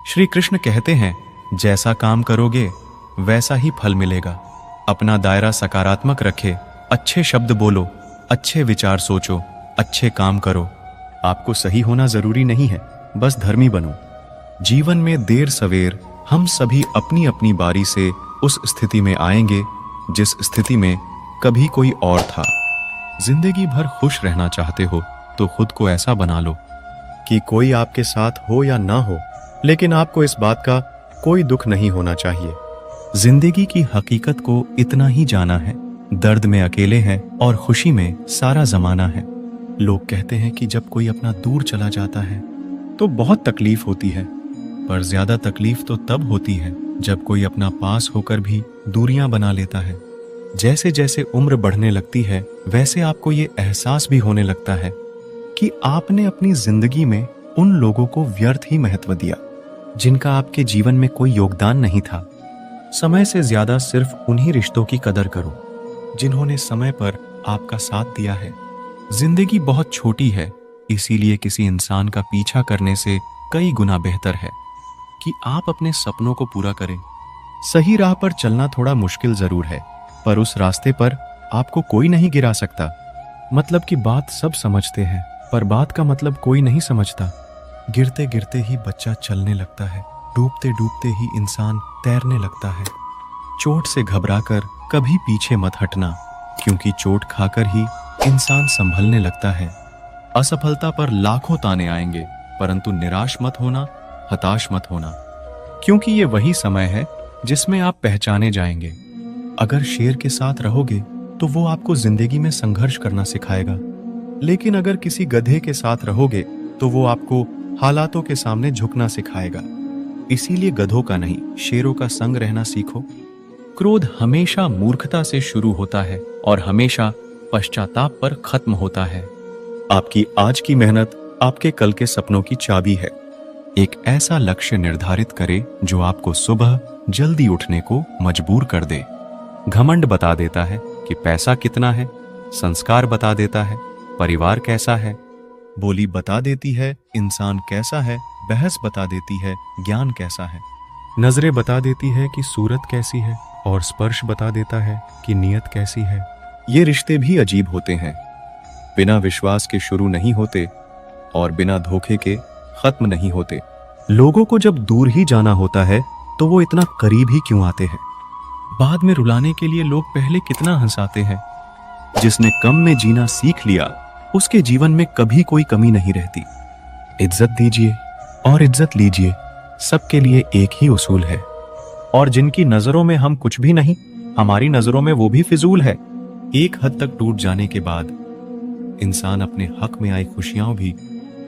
श्री कृष्ण कहते हैं, जैसा काम करोगे वैसा ही फल मिलेगा। अपना दायरा सकारात्मक रखे, अच्छे शब्द बोलो, अच्छे विचार सोचो, अच्छे काम करो। आपको सही होना जरूरी नहीं है, बस धर्मी बनो। जीवन में देर सवेर हम सभी अपनी अपनी बारी से उस स्थिति में आएंगे जिस स्थिति में कभी कोई और था। जिंदगी भर खुश रहना चाहते हो तो खुद को ऐसा बना लो कि कोई आपके साथ हो या ना हो, लेकिन आपको इस बात का कोई दुख नहीं होना चाहिए। जिंदगी की हकीकत को इतना ही जाना है, दर्द में अकेले हैं और खुशी में सारा जमाना है। लोग कहते हैं कि जब कोई अपना दूर चला जाता है तो बहुत तकलीफ होती है, पर ज्यादा तकलीफ तो तब होती है जब कोई अपना पास होकर भी दूरियां बना लेता है। जैसे जैसे उम्र बढ़ने लगती है वैसे आपको ये एहसास भी होने लगता है कि आपने अपनी जिंदगी में उन लोगों को व्यर्थ ही महत्व दिया जिनका आपके जीवन में कोई योगदान नहीं था। समय से ज्यादा सिर्फ उन्हीं रिश्तों की कदर करो जिन्होंने समय पर आपका साथ दिया है। जिंदगी बहुत छोटी है, इसीलिए किसी इंसान का पीछा करने से कई गुना बेहतर है कि आप अपने सपनों को पूरा करें। सही राह पर चलना थोड़ा मुश्किल जरूर है, पर उस रास्ते पर आपको कोई नहीं गिरा सकता। मतलब की बात सब समझते हैं, पर बात का मतलब कोई नहीं समझता। गिरते गिरते ही बच्चा चलने लगता है, डूबते डूबते ही इंसान तैरने लगता है। चोट से घबराकर कभी पीछे मत हटना, क्योंकि चोट खाकर ही इंसान संभलने लगता है। असफलता पर लाखों ताने आएंगे, परंतु निराश मत होना, हताश मत होना, क्योंकि ये वही समय है जिसमें आप पहचाने जाएंगे। अगर शेर के साथ रहोगे तो वो आपको जिंदगी में संघर्ष करना सिखाएगा, लेकिन अगर किसी गधे के साथ रहोगे तो वो आपको हालातों के सामने झुकना सिखाएगा। इसीलिए गधों का नहीं, शेरों का संग रहना सीखो। क्रोध हमेशा मूर्खता से शुरू होता है और हमेशा पश्चाताप पर खत्म होता है। आपकी आज की मेहनत आपके कल के सपनों की चाबी है। एक ऐसा लक्ष्य निर्धारित करें जो आपको सुबह जल्दी उठने को मजबूर कर दे। घमंड बता देता है कि पैसा कितना है, संस्कार बता देता है परिवार कैसा है, बोली बता देती है इंसान कैसा है, बहस बता देती है ज्ञान कैसा है, नजरें बता देती है कि सूरत कैसी है, और स्पर्श बता देता है कि नीयत कैसी है। ये रिश्ते भी अजीब होते हैं, बिना विश्वास के शुरू नहीं होते और बिना धोखे के खत्म नहीं होते। लोगों को जब दूर ही जाना होता है तो वो इतना करीब ही क्यों आते हैं। बाद में रुलाने के लिए लोग पहले कितना हंसाते हैं। जिसने कम में जीना सीख लिया उसके जीवन में कभी कोई कमी नहीं रहती। इज्जत दीजिए और इज्जत लीजिए, सबके लिए एक ही उसूल है। और जिनकी नजरों में हम कुछ भी नहीं, हमारी नजरों में वो भी फिजूल है। एक हद तक टूट जाने के बाद इंसान अपने हक में आई खुशियां भी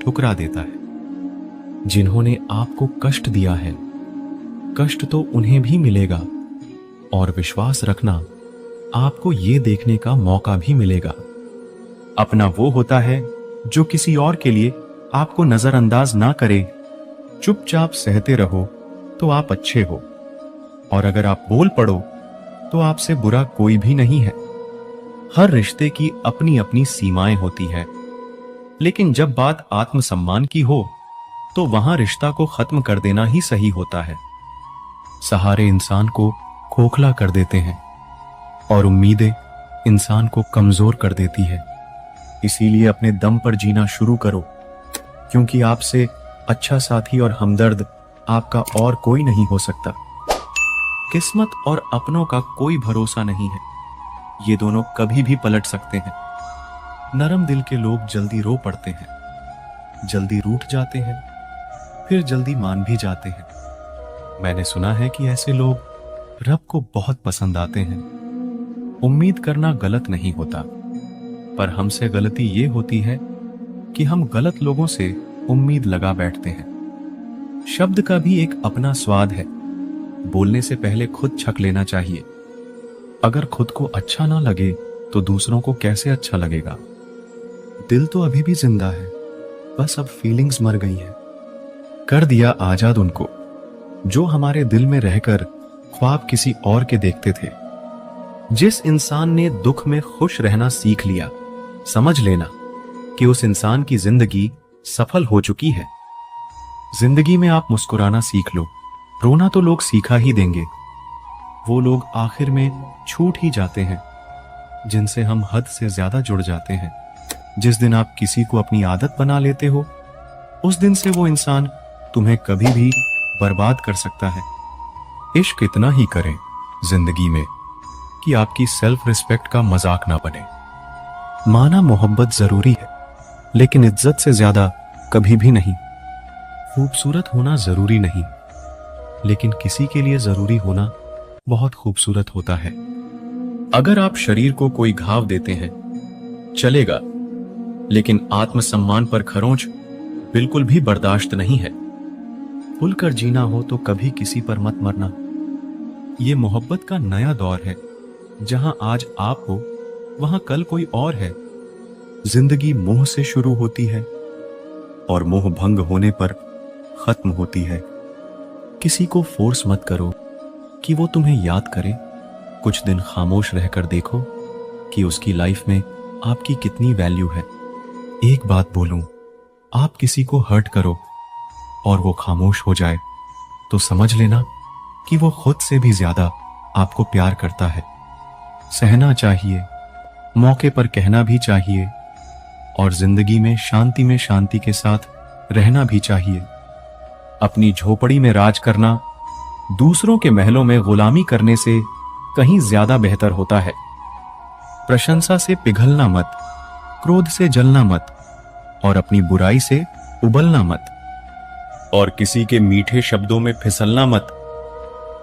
ठुकरा देता है। जिन्होंने आपको कष्ट दिया है, कष्ट तो उन्हें भी मिलेगा, और विश्वास रखना आपको ये देखने का मौका भी मिलेगा। अपना वो होता है जो किसी और के लिए आपको नजरअंदाज ना करे। चुपचाप सहते रहो तो आप अच्छे हो, और अगर आप बोल पड़ो तो आपसे बुरा कोई भी नहीं है। हर रिश्ते की अपनी अपनी सीमाएं होती है, लेकिन जब बात आत्मसम्मान की हो तो वहां रिश्ता को खत्म कर देना ही सही होता है। सहारे इंसान को खोखला कर देते हैं और उम्मीदें इंसान को कमजोर कर देती है। इसीलिए अपने दम पर जीना शुरू करो, क्योंकि आपसे अच्छा साथी और हमदर्द आपका और कोई नहीं हो सकता। किस्मत और अपनों का कोई भरोसा नहीं है, ये दोनों कभी भी पलट सकते हैं। नरम दिल के लोग जल्दी रो पड़ते हैं, जल्दी रूठ जाते हैं, फिर जल्दी मान भी जाते हैं। मैंने सुना है कि ऐसे लोग रब को बहुत पसंद आते हैं। उम्मीद करना गलत नहीं होता, पर हमसे गलती ये होती है कि हम गलत लोगों से उम्मीद लगा बैठते हैं। शब्द का भी एक अपना स्वाद है, बोलने से पहले खुद छक लेना चाहिए। अगर खुद को अच्छा ना लगे तो दूसरों को कैसे अच्छा लगेगा। दिल तो अभी भी जिंदा है, बस अब फीलिंग्स मर गई हैं। कर दिया आजाद उनको जो हमारे दिल में रहकर ख्वाब किसी और के देखते थे। जिस इंसान ने दुख में खुश रहना सीख लिया, समझ लेना कि उस इंसान की जिंदगी सफल हो चुकी है। जिंदगी में आप मुस्कुराना सीख लो, रोना तो लोग सीखा ही देंगे। वो लोग आखिर में छूट ही जाते हैं जिनसे हम हद से ज्यादा जुड़ जाते हैं। जिस दिन आप किसी को अपनी आदत बना लेते हो, उस दिन से वो इंसान तुम्हें कभी भी बर्बाद कर सकता है। इश्क इतना ही करें जिंदगी में कि आपकी सेल्फ रिस्पेक्ट का मजाक ना बने। माना मोहब्बत जरूरी है, लेकिन इज्जत से ज्यादा कभी भी नहीं। खूबसूरत होना जरूरी नहीं, लेकिन किसी के लिए जरूरी होना बहुत खूबसूरत होता है। अगर आप शरीर को कोई घाव देते हैं चलेगा, लेकिन आत्मसम्मान पर खरोंच बिल्कुल भी बर्दाश्त नहीं है। खुलकर जीना हो तो कभी किसी पर मत मरना। ये मोहब्बत का नया दौर है, जहां आज आप हो वहां कल कोई और है। जिंदगी मोह से शुरू होती है और मोह भंग होने पर खत्म होती है। किसी को फोर्स मत करो कि वो तुम्हें याद करे। कुछ दिन खामोश रहकर देखो कि उसकी लाइफ में आपकी कितनी वैल्यू है। एक बात बोलूं, आप किसी को हर्ट करो और वो खामोश हो जाए तो समझ लेना कि वो खुद से भी ज्यादा आपको प्यार करता है। सहना चाहिए, मौके पर कहना भी चाहिए, और जिंदगी में शांति के साथ रहना भी चाहिए। अपनी झोपड़ी में राज करना दूसरों के महलों में गुलामी करने से कहीं ज्यादा बेहतर होता है। प्रशंसा से पिघलना मत, क्रोध से जलना मत, और अपनी बुराई से उबलना मत, और किसी के मीठे शब्दों में फिसलना मत।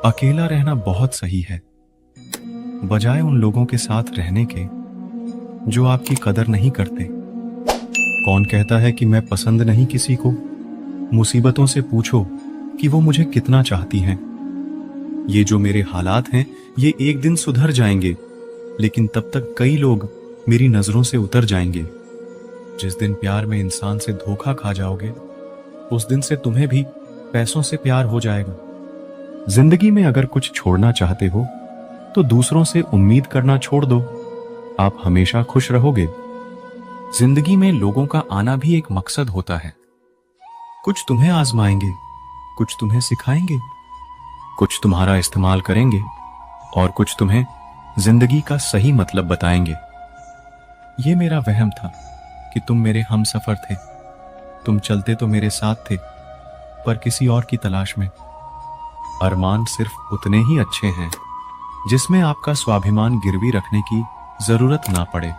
अकेला रहना बहुत सही है, बजाय उन लोगों के साथ रहने के जो आपकी कदर नहीं करते। कौन कहता है कि मैं पसंद नहीं किसी को? मुसीबतों से पूछो कि वो मुझे कितना चाहती हैं। ये जो मेरे हालात हैं ये एक दिन सुधर जाएंगे, लेकिन तब तक कई लोग मेरी नजरों से उतर जाएंगे। जिस दिन प्यार में इंसान से धोखा खा जाओगे, उस दिन से तुम्हें भी पैसों से प्यार हो जाएगा। जिंदगी में अगर कुछ छोड़ना चाहते हो तो दूसरों से उम्मीद करना छोड़ दो, आप हमेशा खुश रहोगे। जिंदगी में लोगों का आना भी एक मकसद होता है। कुछ तुम्हें आजमाएंगे, कुछ तुम्हें सिखाएंगे, कुछ तुम्हारा इस्तेमाल करेंगे, और कुछ तुम्हें जिंदगी का सही मतलब बताएंगे। ये मेरा वहम था कि तुम मेरे हमसफर थे। तुम चलते तो मेरे साथ थे, पर किसी और की तलाश में। अरमान सिर्फ उतने ही अच्छे हैं जिसमें आपका स्वाभिमान गिरवी रखने की जरूरत ना पड़े।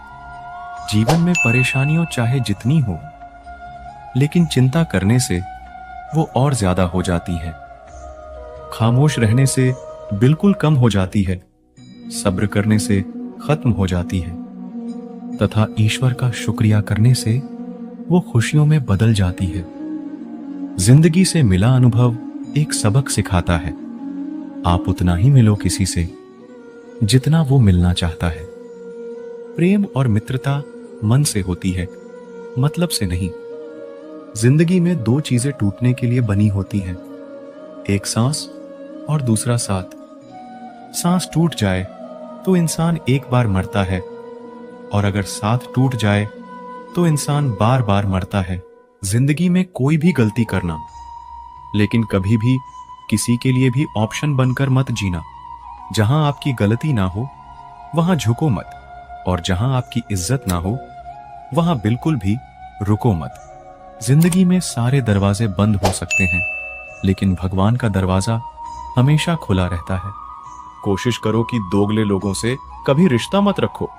जीवन में परेशानियों चाहे जितनी हो, लेकिन चिंता करने से वो और ज्यादा हो जाती हैं। खामोश रहने से बिल्कुल कम हो जाती है, सब्र करने से खत्म हो जाती है, तथा ईश्वर का शुक्रिया करने से वो खुशियों में बदल जाती है। जिंदगी से मिला अनुभव एक सबक सिखाता है। आप उतना ही मिलो किसी से जितना वो मिलना चाहता है। प्रेम और मित्रता मन से होती है, मतलब से नहीं। जिंदगी में दो चीजें टूटने के लिए बनी होती हैं, एक सांस और दूसरा साथ। सांस टूट जाए तो इंसान एक बार मरता है, और अगर साथ टूट जाए तो इंसान बार बार मरता है। जिंदगी में कोई भी गलती करना, लेकिन कभी भी किसी के लिए भी ऑप्शन बनकर मत जीना। जहां आपकी गलती ना हो वहां झुको मत, और जहां आपकी इज्जत ना हो वहां बिल्कुल भी रुको मत। जिंदगी में सारे दरवाजे बंद हो सकते हैं, लेकिन भगवान का दरवाजा हमेशा खुला रहता है। कोशिश करो कि दोगले लोगों से कभी रिश्ता मत रखो,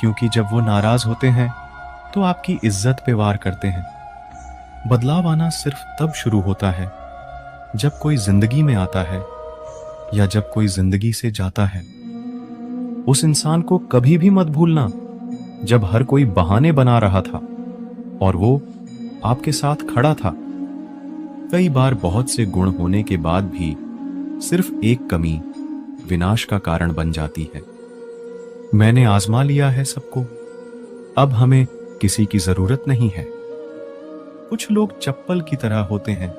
क्योंकि जब वो नाराज होते हैं तो आपकी इज्जत पे वार करते हैं। बदलाव आना सिर्फ तब शुरू होता है जब कोई जिंदगी में आता है, या जब कोई जिंदगी से जाता है। उस इंसान को कभी भी मत भूलना जब हर कोई बहाने बना रहा था और वो आपके साथ खड़ा था। कई बार बहुत से गुण होने के बाद भी सिर्फ एक कमी विनाश का कारण बन जाती है। मैंने आजमा लिया है सबको, अब हमें किसी की जरूरत नहीं है। कुछ लोग चप्पल की तरह होते हैं,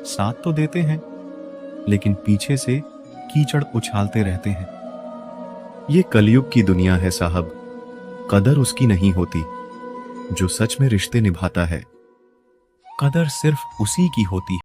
साथ तो देते हैं लेकिन पीछे से कीचड़ उछालते रहते हैं। ये कलयुग की दुनिया है साहब, कदर उसकी नहीं होती जो सच में रिश्ते निभाता है। कदर सिर्फ उसी की होती है